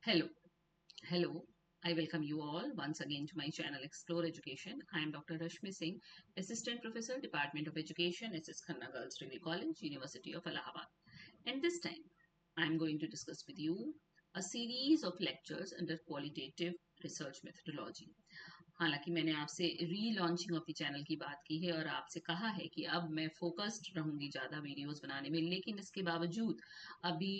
Hello, hello. I welcome you all once again to my channel Explore Education. I am Dr. Rashmi Singh, Assistant Professor, Department of Education, SS Khanna Girls Degree College, University of Allahabad. And this time, I am going to discuss with you a series of lectures under qualitative research methodology. हालांकि मैंने आपसे relaunching of the channel की बात की है और आपसे कहा है कि अब मैं फोकस्ड रहूंगी ज़्यादा वीडियोस बनाने में, लेकिन इसके बावजूद अभी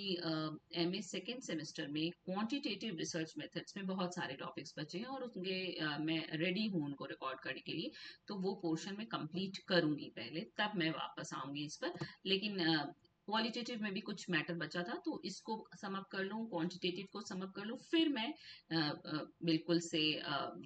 एमए सेकेंड सेमेस्टर में क्वांटिटेटिव रिसर्च मेथड्स में बहुत सारे टॉपिक्स बचे हैं और उनके मैं रेडी हूँ उनको रिकॉर्ड करने के लिए। तो वो पोर्शन में कंप्लीट करूंगी पहले, तब मैं वापस आऊंगी इस पर। लेकिन क्वालिटेटिव में भी कुछ मैटर बचा था, तो इसको समअप कर लूँ, क्वांटिटेटिव को समअप कर लूँ, फिर मैं बिल्कुल से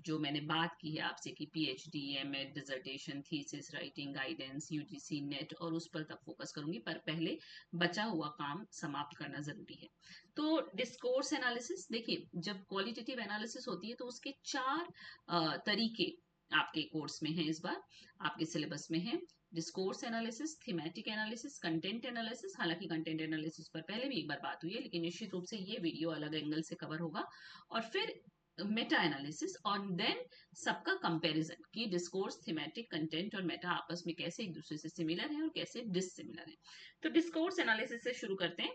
जो मैंने बात की है आपसे कि PhD, MEd, dissertation, thesis writing, guidance, UGC NET, और उस पर तब फोकस करूंगी। पर पहले बचा हुआ काम समाप्त करना जरूरी है। तो डिस्कोर्स एनालिसिस देखिए, जब क्वालिटेटिव एनालिसिस होती है तो उसके चार तरीके आपके कोर्स में है, इस बार आपके सिलेबस में है। Discourse analysis, thematic analysis, content analysis. हालांकि कंटेंट एनालिसिस पर पहले भी एक बार बात हुई है, लेकिन निश्चित रूप से ये वीडियो अलग एंगल से कवर होगा। और फिर मेटा एनालिसिस, और देन सबका कंपैरिजन कि डिस्कोर्स, थीमेटिक, कंटेंट और मेटा आपस में कैसे एक दूसरे से सिमिलर है और कैसे डिससिमिलर है। तो डिस्कोर्स एनालिसिस से शुरू करते हैं।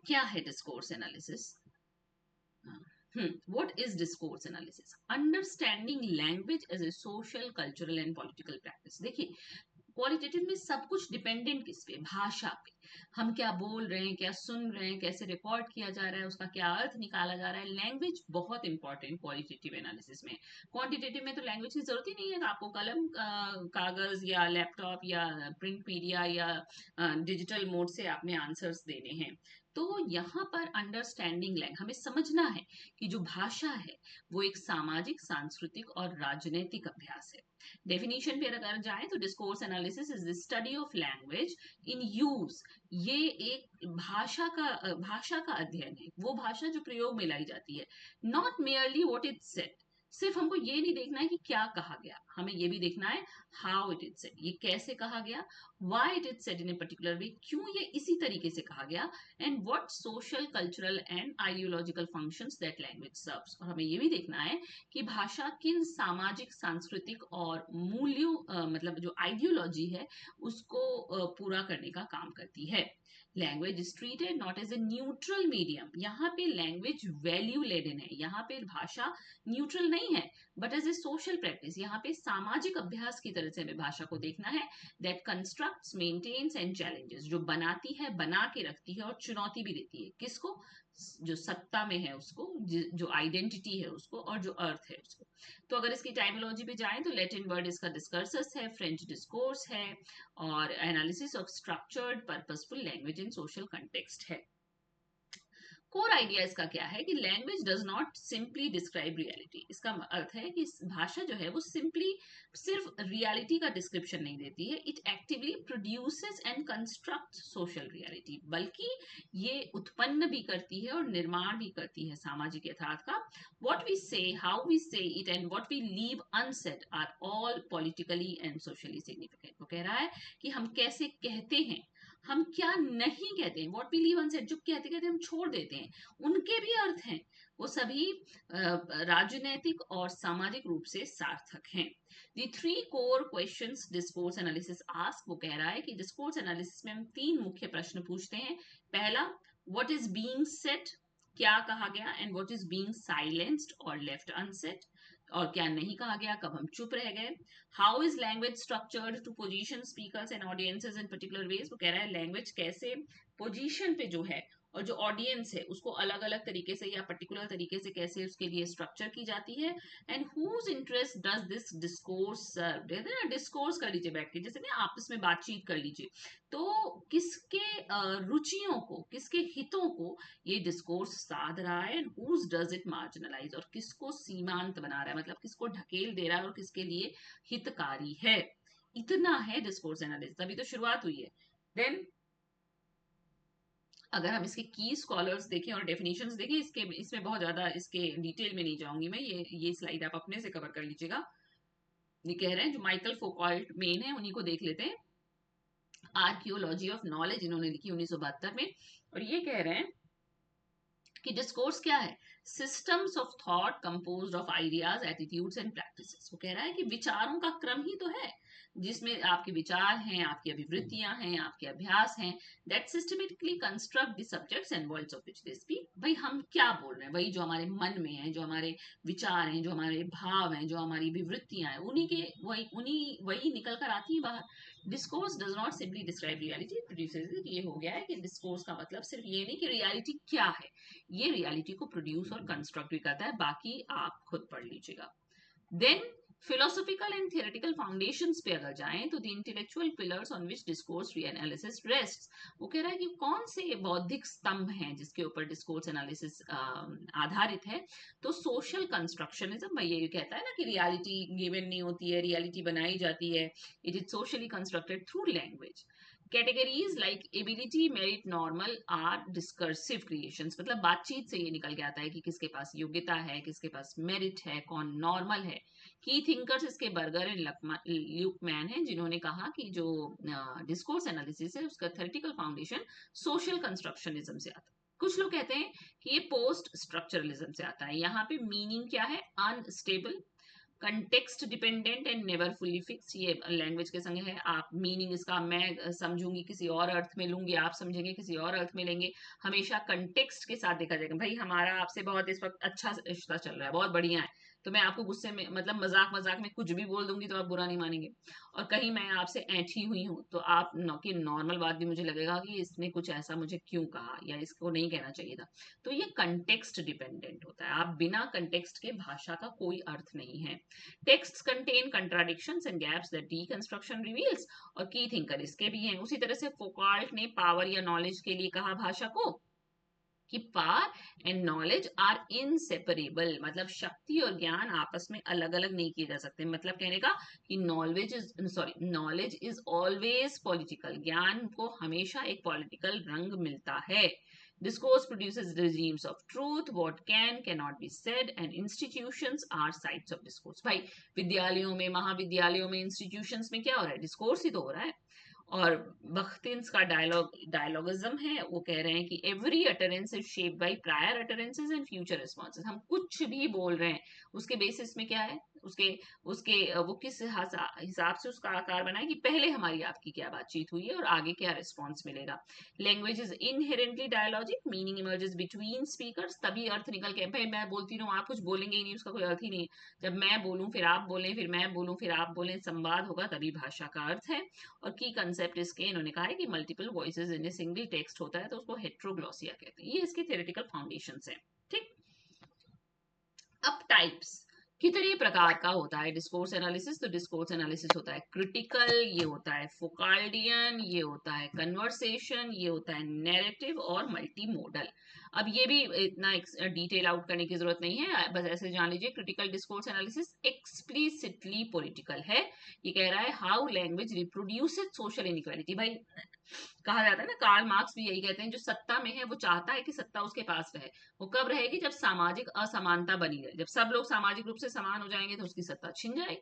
क्या है discourse analysis? What is discourse analysis? Understanding language as a social, cultural and political practice. देखिए, क्वालिटेटिव में सब कुछ डिपेंडेंट किस पे? भाषा पे। हम क्या बोल रहे हैं, क्या सुन रहे हैं, कैसे रिकॉर्ड किया जा रहा है, उसका क्या अर्थ निकाला जा रहा है। लैंग्वेज बहुत इंपॉर्टेंट क्वालिटेटिव एनालिसिस में। क्वांटिटेटिव में तो लैंग्वेज की जरूरत ही नहीं है, आपको कलम, कागज या लैपटॉप या प्रिंट मीडिया या डिजिटल मोड से आपने आंसर्स देने हैं। तो यहाँ पर अंडरस्टैंडिंग लैंग्वेज, हमें समझना है कि जो भाषा है वो एक सामाजिक, सांस्कृतिक और राजनीतिक अभ्यास है। डेफिनेशन पे अगर जाए तो discourse analysis is the study of language in use. ये एक भाषा का अध्ययन है, वो भाषा जो प्रयोग में लाई जाती है। Not merely what it said. सिर्फ हमको ये नहीं देखना है कि क्या कहा गया, हमें ये भी देखना है हाउ इट इज सेड, ये कैसे कहा गया, why it is said in a particular way, क्यों ये इसी तरीके से कहा गया, and what social, cultural and ideological functions that language serves. और हमें ये भी देखना है कि भाषा किन सामाजिक, सांस्कृतिक और मूल्यों मतलब जो आइडियोलॉजी है उसको पूरा करने का काम करती है। Language is treated not as a neutral medium. यहाँ पे लैंग्वेज वैल्यू लेडन है, यहाँ पे भाषा न्यूट्रल नहीं है, but as a social practice, यहाँ पे सामाजिक अभ्यास की तरह से हमें भाषा को देखना है। That constructs, maintains and challenges, जो बनाती है, बना के रखती है और चुनौती भी देती है। किसको? जो सत्ता में है उसको, जो आइडेंटिटी है उसको, और जो अर्थ है उसको। तो अगर इसकी टाइमोलॉजी पे जाएं तो लैटिन वर्ड इसका डिस्कर्सस है, फ्रेंच डिस्कोर्स है, और analysis of structured purposeful language in social context है। कोर आइडिया इसका क्या है कि language does not simply describe reality. इसका अर्थ है कि भाषा जो है वो सिंपली सिर्फ रियलिटी का डिस्क्रिप्शन नहीं देती है, it actively produces and construct social reality, बल्कि ये उत्पन्न भी करती है और निर्माण भी करती है सामाजिक यथार्थ का। What we say, how we say it and what we leave unsaid are all politically and socially significant. वो कह रहा है कि हम कैसे कहते हैं, हम क्या नहीं कहते हैं, वॉट वी लीव अनसेड, जो कहते कहते हम छोड़ देते हैं, उनके भी अर्थ हैं। वो सभी राजनीतिक और सामाजिक रूप से सार्थक हैं। The three core questions discourse analysis ask, वो कह रहा है कि डिस्कोर्स एनालिसिस में हम तीन मुख्य प्रश्न पूछते हैं। पहला, व्हाट इज बीइंग सेड, क्या कहा गया, and what is being silenced और लेफ्ट अनसेड, और क्या नहीं कहा गया, कब हम चुप रह गए। How is language structured to position speakers and audiences in particular ways. वो कह रहा है लैंग्वेज कैसे पोजीशन पे जो है और जो ऑडियंस है उसको अलग अलग तरीके से या पर्टिकुलर तरीके से कैसे उसके लिए स्ट्रक्चर की जाती है। And whose interest does this discourse serve. Discourse कर लीजिए बैठ के, जैसे ना आपस में बातचीत कर लीजिए, तो किसके रुचियों को, किसके हितों को ये डिस्कोर्स साध रहा है, and whose does it marginalise, और किसको सीमांत बना रहा है, मतलब किसको ढकेल दे रहा है और किसके लिए हितकारी है। इतना है डिस्कोर्स एनालिसिस, अभी तो शुरुआत हुई है। देन अगर हम इसके की स्कॉलर्स देखें और डेफिनेशंस देखें, इसके इसमें बहुत ज्यादा इसके डिटेल में नहीं जाऊंगी मैं, ये स्लाइड आप अपने से कवर कर लीजिएगा। ये कह रहे हैं जो माइकल फोकॉल्ट मेन है उन्हीं को देख लेते हैं। आर्कियोलॉजी ऑफ नॉलेज इन्होंने लिखी 1972 में, और ये कह रहे हैं कि डिस्कोर्स क्या है, systems of thought composed of ideas, attitudes and practices. वो कह रहा है कि विचारों का क्रम ही तो है, जिसमें आपके विचार हैं, आपकी अभिवृत्तियां हैं, आपके अभ्यास हैं, that systematically construct the subjects and words of which they speak. भाई हम क्या बोल रहे हैं, वही जो हमारे मन में है, जो हमारे विचार हैं, जो हमारे भाव हैं, जो हमारी अभिवृत्तियां हैं, वही निकल कर आती है बाहर। Discourse does not simply describe reality, produces ये हो गया है कि डिस्कोर्स का मतलब सिर्फ ये नहीं कि रियलिटी क्या है, ये रियलिटी को प्रोड्यूस और कंस्ट्रक्ट भी करता है। बाकी आप खुद पढ़ लीजिएगा। Then philosophical and theoretical foundations पे अगर जाएं तो the intellectual pillars on which discourse analysis rests. वो कह रहा है कि कौन से बौद्धिक स्तंभ हैं जिसके ऊपर डिस्कोर्स एनालिसिस आधारित है। तो सोशल कंस्ट्रक्शनिज्म, भाई ये कहता है ना कि रियलिटी गिवन नहीं होती है, रियलिटी बनाई जाती है, it is socially constructed through language. Categories like ability, merit, normal are discursive creations, मतलब बातचीत से ये निकल के आता है कि किसके पास योग्यता है, किसके पास मेरिट है, कौन नॉर्मल है। की थिंकर्स इसके बर्गर एंड ल्यूकमैन है, जिन्होंने कहा कि जो डिस्कोर्स एनालिसिस है उसका थ्योरेटिकल फाउंडेशन सोशल कंस्ट्रक्शनिज्म से आता है। कुछ लोग कहते हैं कि ये पोस्ट स्ट्रक्चरलिज्म से आता है। यहाँ पे मीनिंग क्या है, unstable, context dependent and never fully fix. ये लैंग्वेज के संग है। आप मीनिंग इसका मैं समझूंगी किसी और अर्थ में लूंगी, आप समझेंगे किसी और अर्थ में लेंगे। हमेशा कंटेक्स्ट के साथ देखा जाएगा। भाई हमारा आपसे बहुत इस वक्त अच्छा रिश्ता चल रहा है, बहुत बढ़िया है, तो मैं आपको गुस्से में मतलब मजाक मजाक में कुछ भी बोल दूंगी तो आप बुरा नहीं मानेंगे। और कहीं मैं आपसे ऐठी हुई हूँ तो आप की नॉर्मल बात भी मुझे लगेगा कि इसने कुछ ऐसा मुझे क्यों कहा या इसको नहीं कहना चाहिए था। तो ये कंटेक्स्ट डिपेंडेंट होता है। आप बिना कंटेक्स्ट के भाषा का कोई अर्थ नहीं है। Texts contain contradictions and gaps that deconstruction reveals। और की थिंकर इसके भी हैं। उसी तरह से फोकाल्ट ने पावर या नॉलेज के लिए कहा भाषा को कि power and knowledge are inseparable, मतलब शक्ति और ज्ञान आपस में अलग अलग नहीं किए जा सकते। मतलब कहने का कि नॉलेज इज ऑलवेज पॉलिटिकल, ज्ञान को हमेशा एक पॉलिटिकल रंग मिलता है। Discourse produces regimes of truth, what cannot be said, and institutions are sites of discourse। भाई विद्यालयों में, महाविद्यालयों में, इंस्टीट्यूशंस में क्या हो रहा है, डिस्कोर्स ही तो हो रहा है। और बख्तिंस का डायलॉगिज्म है। वो कह रहे हैं कि every utterance is shaped by prior utterances and future responses. हम कुछ भी बोल रहे हैं उसके बेसिस में क्या है, उसके उसके वो किस हिसाब से उसका आकार बनाए कि पहले हमारी आपकी क्या बातचीत हुई है और आगे क्या रिस्पॉन्स मिलेगा। Language is inherently dialogic, meaning emerges between speakers. तभी अर्थ निकल के, भाई मैं बोलती रहूं आप कुछ बोलेंगे ही नहीं, उसका कोई अर्थ ही नहीं। जब मैं बोलूं फिर आप बोलें, फिर मैं बोलूं फिर आप बोलें, संवाद होगा तभी भाषा का अर्थ है। और की कंसेप्ट इसके इन्होंने कहा है कि multiple voices in a single text होता है तो उसको हेट्रोग्लॉसिया कहते हैं। ये इसके थ्योरेटिकल फाउंडेशंस हैं। ठीक, अब टाइप्स कितने प्रकार का होता है डिस्कोर्स एनालिसिस। तो डिस्कोर्स एनालिसिस होता है क्रिटिकल, ये होता है फोकाल्डियन, ये होता है कन्वर्सेशन, ये होता है नैरेटिव और मल्टीमोडल। अब ये भी इतना डिटेल आउट करने की जरूरत नहीं है, बस ऐसे जान लीजिए critical discourse analysis explicitly political है। ये कह रहा है how language reproduces social inequality. भाई कहा जाता है ना, कार्ल मार्क्स भी यही कहते हैं, जो सत्ता में है वो चाहता है कि सत्ता उसके पास रहे। वो कब रहेगी, जब सामाजिक असमानता बनी रहे, जब सब लोग सामाजिक रूप से समान हो जाएंगे तो उसकी सत्ता छिन जाएगी,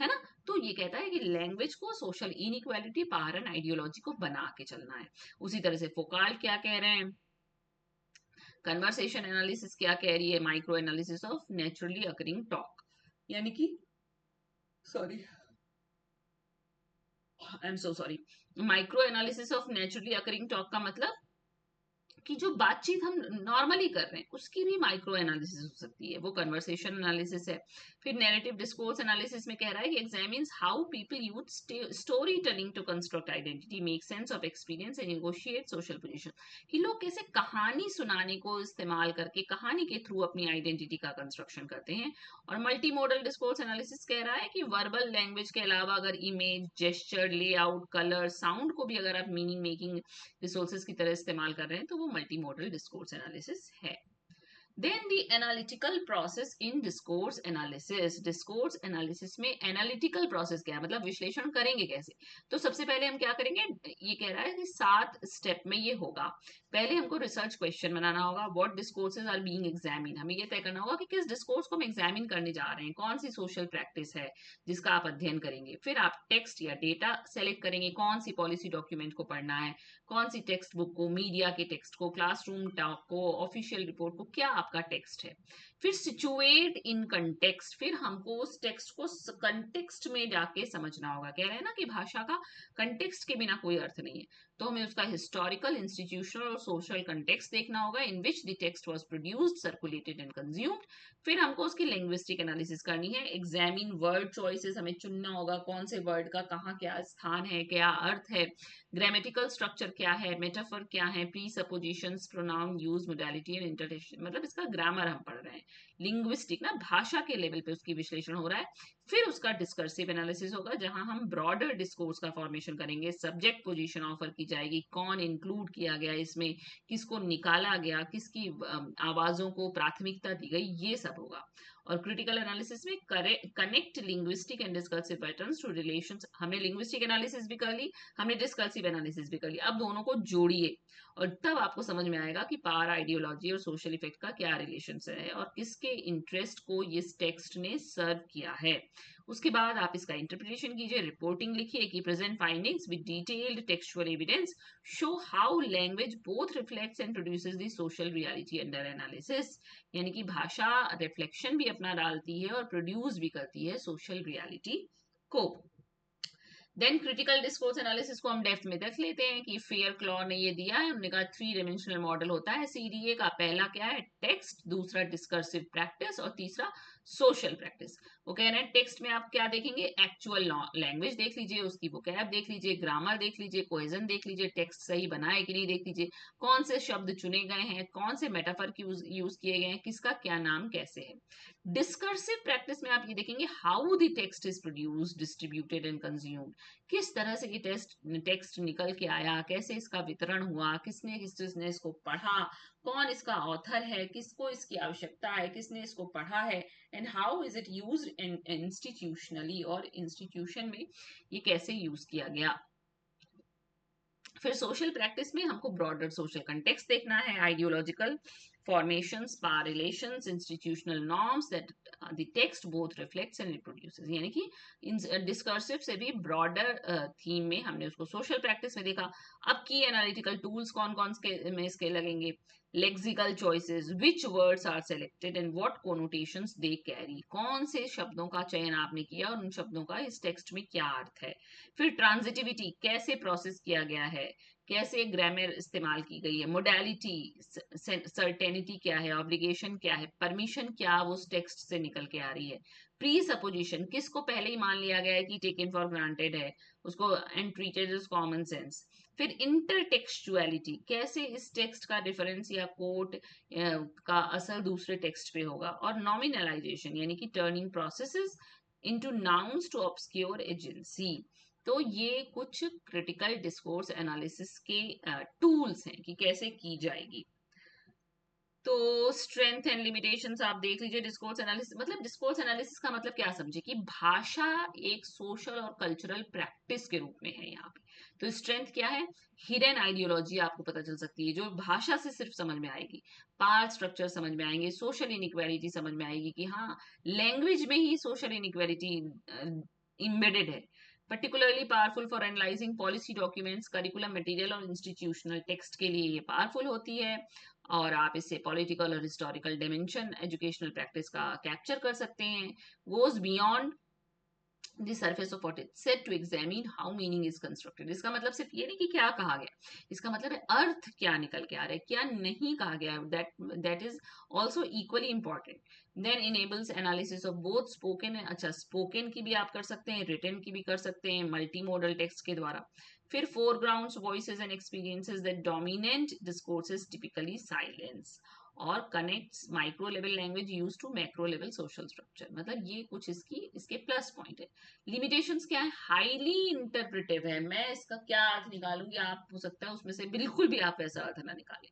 है ना। तो ये कहता है कि लैंग्वेज को social inequality, power and ideology को बना के चलना है। उसी तरह से फोकाल्ट क्या कह रहे हैं, कन्वर्सेशन एनालिसिस क्या कह रही है, micro analysis of naturally occurring talk, यानी कि sorry I am so sorry, micro analysis of naturally occurring talk का मतलब कि जो बातचीत हम नॉर्मली कर रहे हैं उसकी भी माइक्रो एनालिसिस हो सकती है, वो कन्वर्सेशन एनालिसिस है। फिर नैरेटिव डिस्कोर्स एनालिसिस में कह रहा है कि examines how people use story telling to construct identity, make sense of experience and negotiate social position. कि लोग कैसे कहानी सुनाने को इस्तेमाल करके कहानी के थ्रू अपनी आइडेंटिटी का कंस्ट्रक्शन करते हैं। और मल्टी मॉडल डिस्कोर्स एनालिसिस कह रहा है कि वर्बल लैंग्वेज के अलावा अगर image, gesture, layout, colour, sound को भी अगर आप मीनिंग मेकिंग रिसोर्सेज की तरह इस्तेमाल कर रहे हैं तो वो मल्टी मॉडल डिस्कोर्स एनालिसिस है। Then the analytical process in discourse analysis. Discourse analysis में एनालिटिकल प्रोसेस क्या है, मतलब विश्लेषण करेंगे कैसे। तो सबसे पहले हम क्या करेंगे, ये कह रहा है कि 7 स्टेप में ये होगा। पहले हमको रिसर्च क्वेश्चन बनाना होगा, what discourses are being examine. हमें ये तय करना होगा कि किस डिस्कोर्स को हम एग्जामिन करने जा रहे हैं, कौन सी सोशल प्रैक्टिस है जिसका आप अध्ययन करेंगे। फिर आप टेक्स्ट या डेटा सेलेक्ट करेंगे, कौन सी पॉलिसी डॉक्यूमेंट को पढ़ना है, कौन सी टेक्स्ट बुक को, मीडिया के टेक्स्ट को, क्लासरूम टॉक को, ऑफिशियल रिपोर्ट को, क्या आपका टेक्स्ट है। फिर सिचुएट इन कंटेक्स्ट, फिर हमको उस टेक्स्ट को कंटेक्स्ट में जाके समझना होगा। कह रहे हैं ना कि भाषा का कंटेक्स्ट के बिना कोई अर्थ नहीं है, तो हमें उसका हिस्टोरिकल, इंस्टीट्यूशनल और सोशल कंटेक्स्ट देखना होगा in which the text was produced, circulated and consumed. फिर हमको उसकी लिंग्विस्टिक एनालिसिस करनी है, एग्जामिन वर्ड चॉइसेस, हमें चुनना होगा कौन से वर्ड का कहाँ क्या स्थान है, क्या अर्थ है, ग्रामेटिकल स्ट्रक्चर क्या है, मेटाफर क्या है, pre suppositions, pronoun use, modality and interjection, मतलब इसका ग्रामर हम पढ़ रहे हैं। लिंग्विस्टिक ना भाषा के लेवल पे उसकी विश्लेषण हो रहा है। फिर उसका डिस्कर्सिव एनालिसिस होगा, जहां हम ब्रॉडर डिस्कोर्स का फॉर्मेशन करेंगे, सब्जेक्ट पोजीशन ऑफर की जाएगी, कौन इंक्लूड किया गया इसमें, किसको निकाला गया, किसकी आवाजों को प्राथमिकता दी गई, ये सब होगा। और क्रिटिकल एनालिसिस में connect linguistic and discursive patterns to relations. हमने लिंग्विस्टिक एनालिसिस भी कर ली, हमने डिस्कर्सिव एनालिसिस भी कर ली, अब दोनों को जोड़िए और तब आपको समझ में आएगा कि पावर आइडियोलॉजी और सोशल इफेक्ट का क्या रिलेशन है और किसके इंटरेस्ट को इस टेक्स्ट ने सर्व किया है। उसके बाद आप इसका इंटरप्रिटेशन कीजिए, रिपोर्टिंग लिखिए कि present findings with detailed textual evidence show how language both reflects and produces the social reality under analysis. यानी कि भाषा रिफ्लेक्शन भी अपना डालती है और प्रोड्यूस भी करती है सोशल रियलिटी को। देन क्रिटिकल डिस्कोर्स एनालिसिस को हम डेप्थ में देख लेते हैं कि फेयर क्लॉ ने ये दिया है, उन्होंने कहा 3 डायमेंशनल मॉडल होता है सीडीए का। पहला क्या है, टेक्स्ट, दूसरा डिस्कर्सिव प्रैक्टिस और तीसरा सोशल प्रैक्टिस। वो कह रहे हैं टेक्स्ट में आप क्या देखेंगे, एक्चुअल लैंग्वेज देख लीजिए, उसकी वोकैब देख लीजिए, ग्रामर देख लीजिए, कोहेजन देख लीजिए, टेक्स्ट सही बना है कि नहीं देख लीजिए, कौन से शब्द चुने गए हैं, कौन से मेटाफर यूज किए गए हैं, किसका क्या नाम कैसे है। डिस्कर्सिव प्रैक्टिस में आप ये देखेंगे how the text is produced, distributed and consumed. किस तरह से ये टेक्स्ट निकल के आया, कैसे इसका वितरण हुआ, किसने इसको पढ़ा, कौन इसका ऑथर है, किसको इसकी आवश्यकता है, किसने इसको पढ़ा है, and how is it used institutionally, और इंस्टीट्यूशन में ये कैसे यूज किया गया। फिर सोशल प्रैक्टिस में हमको ब्रॉडर सोशल कंटेक्स्ट देखना है, ideological formations, power relations, institutional norms that the text both reflects and reproduces। यानी कि इन डिस्कर्सिव से भी ब्रॉडर थीम में हमने उसको सोशल प्रैक्टिस में देखा। अब की एनालिटिकल टूल्स कौन कौन में इसके लगेंगे, lexical choices, which words are selected and what connotations they carry, कौन से शब्दों का चयन आपने किया और उन शब्दों का इस टेक्स्ट में क्या अर्थ है। फिर ट्रांजिटिविटी, कैसे प्रोसेस किया गया है, कैसे ग्रामर इस्तेमाल की गई है, मोडालिटी, सर्टेनिटी क्या है, ऑब्लिगेशन क्या है, परमिशन क्या उस टेक्स्ट से निकल के आ रही है, प्री सपोजिशन, किसको पहले ही मान लिया गया है कि टेकन फॉर ग्रांटेड है उसको, and treated as common sense. फिर इंटरटेक्सचुअलिटी, कैसे इस टेक्स्ट का डिफरेंस या कोट का असर दूसरे टेक्स्ट पे होगा। और नॉमिनलाइजेशन, यानी कि turning processes into nouns to obscure agency. तो ये कुछ क्रिटिकल डिस्कोर्स एनालिसिस के टूल्स हैं कि कैसे की जाएगी। तो स्ट्रेंथ एंड लिमिटेशंस आप देख लीजिए। डिस्कोर्स एनालिसिस मतलब, डिस्कोर्स एनालिसिस का मतलब क्या समझे कि भाषा एक सोशल और कल्चरल प्रैक्टिस के रूप में है यहाँ पे। तो स्ट्रेंथ क्या है, हिडन आइडियोलॉजी आपको पता चल सकती है जो भाषा से सिर्फ समझ में आएगी, पावर स्ट्रक्चर समझ में आएंगे, सोशल इनइक्वालिटी समझ में आएगी कि हाँ लैंग्वेज में ही सोशल इनइक्वालिटी इम्बेडेड है। particularly powerful for analyzing policy documents, curriculum material और institutional text के लिए ये powerful होती है। और आप इससे पॉलिटिकल और हिस्टोरिकल डायमेंशन एजुकेशनल प्रैक्टिस का कैप्चर कर सकते हैं। Goes beyond the surface of what is said to examine how meaning is constructed. इसका मतलब सिर्फ ये नहीं कि क्या कहा गया, इसका मतलब है अर्थ क्या निकल के आ रहा है, क्या नहीं कहा गया, that is also equally important. Then enables analysis of both spoken, अच्छा स्पोकन की भी आप कर सकते हैं, रिटन की भी कर सकते हैं मल्टी मॉडल टेक्स्ट के द्वारा। फिर foregrounds, voices and experiences that dominant discourses, typically silence। और connects micro level language use to macro level social structure. मतलब ये कुछ इसके प्लस पॉइंट है। लिमिटेशंस क्या है? हाईली इंटरप्रेटिव है। मैं इसका क्या अर्थ निकालूंगी, आप हो सकता है उसमें से बिल्कुल भी आप ऐसा अर्थ ना निकालें।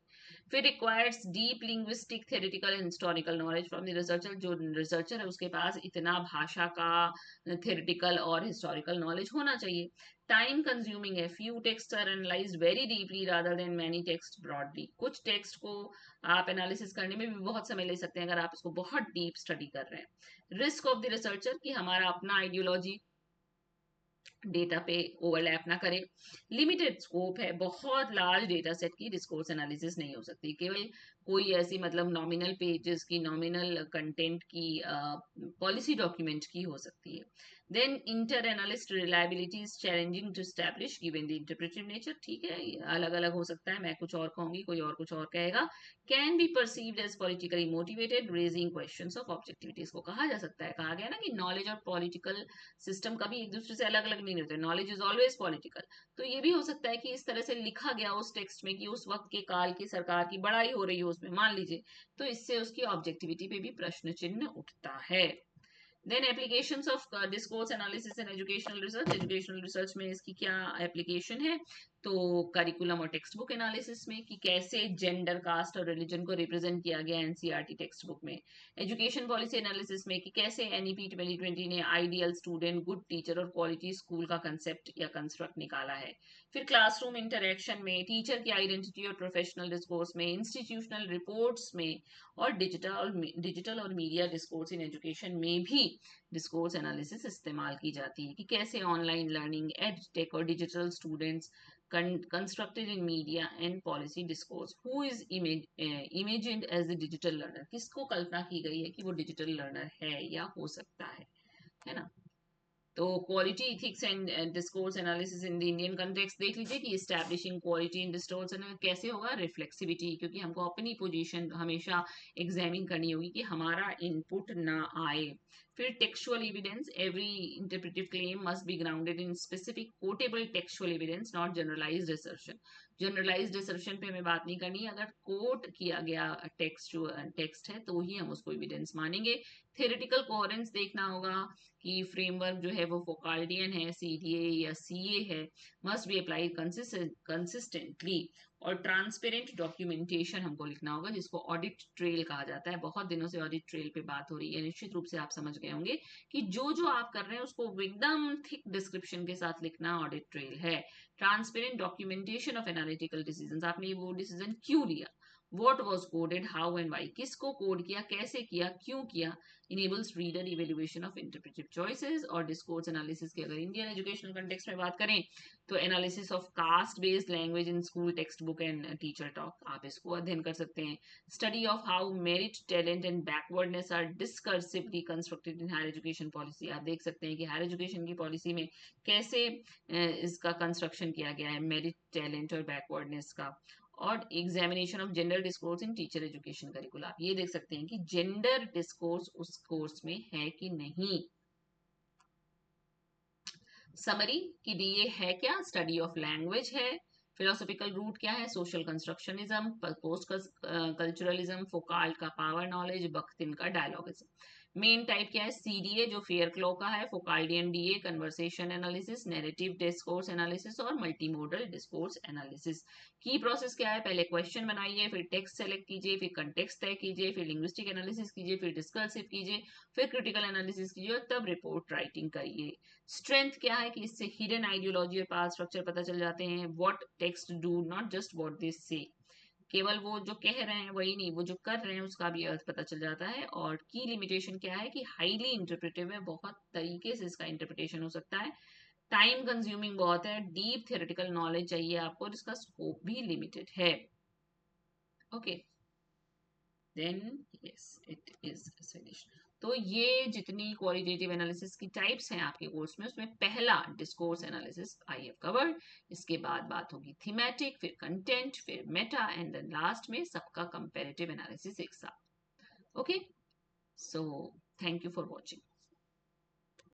फिर requires deep linguistic theoretical and historical knowledge from the researcher. जो रिसर्चर है उसके पास इतना भाषा का थेरेटिकल और हिस्टोरिकल नॉलेज होना चाहिए। टाइम कंज्यूमिंग है। Few text are analysed very deeply rather than many text broadly. कुछ टेक्स्ट को आप एनालिसिस करने में भी बहुत समय ले सकते हैं अगर आप इसको बहुत डीप स्टडी कर रहे हैं। रिस्क ऑफ द रिसर्चर कि हमारा अपना आइडियोलॉजी डेटा पे ओवरलैप ना करे। लिमिटेड स्कोप है। बहुत लार्ज डेटा सेट की डिस्कोर्स एनालिसिस नहीं हो सकती। केवल कोई ऐसी मतलब नॉमिनल पेजेस की, नॉमिनल कंटेंट की, पॉलिसी डॉक्यूमेंट की हो सकती है। Then inter analyst reliability is challenging to establish given the interpretive nature. ठीक है, अलग अलग हो सकता है, मैं कुछ और कहूंगी, कोई और कुछ और कहेगा। Can be perceived as politically motivated raising questions of objectivity. इसको कहा जा सकता है, कहा गया ना कि नॉलेज और पॉलिटिकल सिस्टम कभी एक दूसरे से अलग अलग नहीं होते। Knowledge is always political. तो ये भी हो सकता है कि इस तरह से लिखा गया उस टेक्स्ट में कि उस वक्त के काल की सरकार की बड़ाई हो रही हो उसमें, मान लीजिए, तो इससे उसकी ऑब्जेक्टिविटी पे भी प्रश्न चिन्ह उठता है। Then applications of discourse analysis in educational research. Educational research में इसकी क्या एप्लीकेशन है? तो करिकुलम और टेक्स्ट बुक एनालिसिस में कि कैसे जेंडर, कास्ट और रिलीजन को रिप्रेजेंट किया गया एनसीईआरटी टेक्स्ट बुक में। एजुकेशन पॉलिसी एनालिसिस में कि कैसे एनईपी 2020 ने आइडियल स्टूडेंट, गुड टीचर और क्वालिटी स्कूल का कंसेप्ट या कंस्ट्रक्ट निकाला है। फिर क्लासरूम इंटरेक्शन में टीचर की आइडेंटिटी और प्रोफेशनल डिस्कोर्स में, इंस्टीट्यूशनल रिपोर्ट्स में, और डिजिटल और मीडिया डिस्कोर्स इन एजुकेशन में भी डिस्कोर्स एनालिसिस इस्तेमाल की जाती है कि कैसे ऑनलाइन लर्निंग, एडटेक और digital students constructed in media and policy discourse. Who is imagined as the digital learner? किसको कल्पना की गई है कि वो डिजिटल लर्नर है या हो सकता है ना? तो quality ethics and discourse analysis in the Indian context देख लीजिए कि एस्टैब्लिशिंग क्वालिटी इन डिस्कोर्स कैसे होगा? रिफ्लेक्सिविटी, क्योंकि हमको अपनी पोजीशन हमेशा एग्जामिन करनी होगी कि हमारा इनपुट ना आए। फिर textual evidence. Every interpretive claim must be grounded in specific quotable textual evidence, not generalised assertion. Generalised assertion पे हमें बात नहीं करनी, अगर कोट किया गया टेक्स्ट है तो ही हम उसको एविडेंस मानेंगे। थेरेटिकल कोहेरेंस देखना होगा कि फ्रेमवर्क जो है वो फोकाल्डियन है, सीडीए या सीए है, मस्ट बी अप्लाइड कंसिस्टेंटली। और ट्रांसपेरेंट डॉक्यूमेंटेशन हमको लिखना होगा, जिसको ऑडिट ट्रेल कहा जाता है। बहुत दिनों से ऑडिट ट्रेल पे बात हो रही है, निश्चित रूप से आप समझ गए होंगे कि जो जो आप कर रहे हैं उसको एकदम थिक डिस्क्रिप्शन के साथ लिखना ऑडिट ट्रेल है। Transparent documentation of analytical decision. आपने वो डिसीजन क्यों लिया, what was coded, how and why, किसको कोड किया, कैसे किया, क्यों किया। Enables reader evaluation of interpretive choices. और डिस्कोर्स एनालिसिस की अगर इंडियन एजुकेशनल कंटेक्स्ट में बात करें तो analysis of caste based language in school text book and teacher talk, आप इसको अध्ययन कर सकते हैं। Study of how merit, talent and backwardness are discursively constructed in higher education policy. आप देख सकते हैं कि हायर एजुकेशन की पॉलिसी में कैसे इसका कंस्ट्रक्शन किया गया है, मेरिट, टैलेंट और बैकवर्डनेस का। और examination of gender discourse in teacher education curriculum, आप ये देख सकते हैं कि जेंडर डिस्कोर्स उस कोर्स में है कि नहीं। समरी कि ये है क्या? स्टडी ऑफ लैंग्वेज है। फिलोसॉफिकल रूट क्या है? सोशल कंस्ट्रक्शनिज्म, पोस्ट कल्चरलिज्म, फोकाल्ट का पावर नॉलेज, बख्तिन का डायलॉगिज्म। मेन टाइप क्या है? सीडीए जो फेयर क्लॉ का है, Foucauldian DA conversation analysis, narrative discourse analysis और मल्टीमोडल डिस्कोर्स एनालिसिस। की प्रोसेस क्या है? पहले क्वेश्चन बनाइए, फिर टेक्स्ट सेलेक्ट कीजिए, फिर कंटेक्स्ट तय कीजिए, फिर लिंग्विस्टिक एनालिसिस कीजिए, फिर डिस्कर्सिव कीजिए, फिर क्रिटिकल एनालिसिस कीजिए और तब रिपोर्ट राइटिंग करिए। स्ट्रेंथ क्या है? कि इससे हिडन आइडियोलॉजी और पास्ट स्ट्रक्चर पता चल जाते हैं। What text do, not just what they से। केवल वो जो कह रहे हैं वही नहीं, वो जो कर रहे हैं उसका भी अर्थ पता चल जाता है। और की लिमिटेशन क्या है? कि हाईली इंटरप्रेटिव है, बहुत तरीके से इसका इंटरप्रिटेशन हो सकता है। टाइम कंज्यूमिंग बहुत है, डीप थियोरेटिकल नॉलेज चाहिए आपको, और इसका स्कोप भी लिमिटेड है। Okay, then yes it is finished. तो ये जितनी क्वालिटेटिव एनालिसिस की टाइप्स हैं आपके कोर्स में, उसमें पहला discourse analysis I have covered. इसके बाद बात होगी थीमेटिक, फिर कंटेंट, फिर मेटा एंड देन लास्ट में सबका कंपैरेटिव एनालिसिस एक साथ। Okay, so thank you for watching.